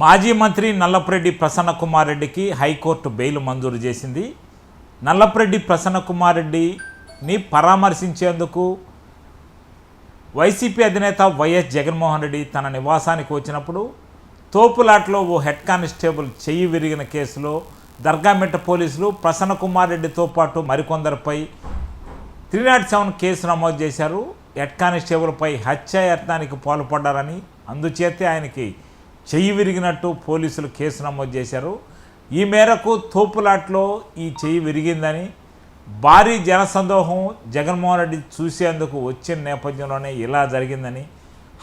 మాజీ మంత్రి నల్లపురెడ్డి ప్రసన్నకుమార్ రెడ్డికి హైకోర్టు బెయిల్ మంజూరు చేసింది. నల్లపురెడ్డి ప్రసన్నకుమార్ రెడ్డిని పరామర్శించేందుకు వైసీపీ అధినేత వైఎస్ జగన్మోహన్ రెడ్డి తన నివాసానికి వచ్చినప్పుడు తోపులాట్లో ఓ హెడ్ కానిస్టేబుల్ చెయ్యి విరిగిన కేసులో దర్గామిట్ట పోలీసులు ప్రసన్నకుమార్ రెడ్డితో పాటు మరికొందరిపై 307 కేసు నమోదు చేశారు. హెడ్ కానిస్టేబుల్పై హత్యాయత్నానికి పాల్పడ్డారని, అందుచేతే ఆయనకి చెయ్యి విరిగినట్టు పోలీసులు కేసు నమోదు చేశారు. ఈ మేరకు తోపులాట్లో ఈ చెయ్యి విరిగిందని, భారీ జనసందోహం జగన్మోహన్ రెడ్డి చూసేందుకు వచ్చిన నేపథ్యంలోనే ఇలా జరిగిందని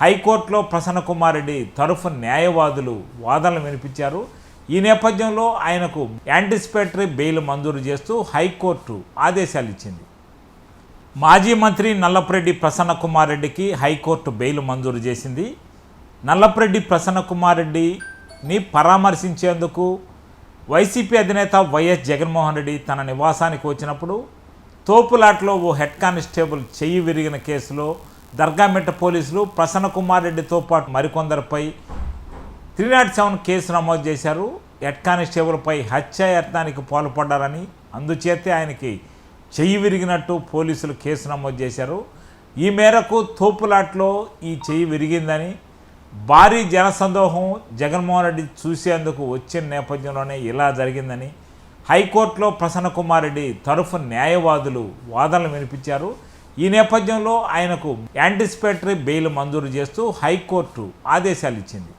హైకోర్టులో ప్రసన్నకుమార్ రెడ్డి తరఫు న్యాయవాదులు వాదనలు వినిపించారు. ఈ నేపథ్యంలో ఆయనకు యాంటిసిపేటరీ బెయిల్ మంజూరు చేస్తూ హైకోర్టు ఆదేశాలు ఇచ్చింది. మాజీ మంత్రి నల్లపురెడ్డి ప్రసన్నకుమార్ రెడ్డికి హైకోర్టు బెయిల్ మంజూరు చేసింది. నల్లపురెడ్డి ప్రసన్నకుమార్ రెడ్డిని పరామర్శించేందుకు వైసీపీ అధినేత వైఎస్ జగన్మోహన్ రెడ్డి తన నివాసానికి వచ్చినప్పుడు తోపులాట్లో ఓ హెడ్ కానిస్టేబుల్ చెయ్యి విరిగిన కేసులో దర్గామిట్ట పోలీసులు ప్రసన్నకుమార్ రెడ్డితో పాటు మరికొందరిపై 307 కేసు నమోదు చేశారు. హెడ్ కానిస్టేబుల్పై హత్యాయత్నానికి పాల్పడ్డారని, అందుచేతే ఆయనకి చెయ్యి విరిగినట్టు పోలీసులు కేసు నమోదు చేశారు. ఈ మేరకు తోపులాట్లో ఈ చెయ్యి విరిగిందని, భారీ జనసందోహం జగన్మోహన్ రెడ్డి చూసేందుకు వచ్చిన నేపథ్యంలోనే ఇలా జరిగిందని హైకోర్టులో ప్రసన్నకుమార్ రెడ్డి తరఫు న్యాయవాదులు వాదనలు వినిపించారు. ఈ నేపథ్యంలో ఆయనకు యాంటిసిపేటరీ బెయిల్ మంజూరు చేస్తూ హైకోర్టు ఆదేశాలు ఇచ్చింది.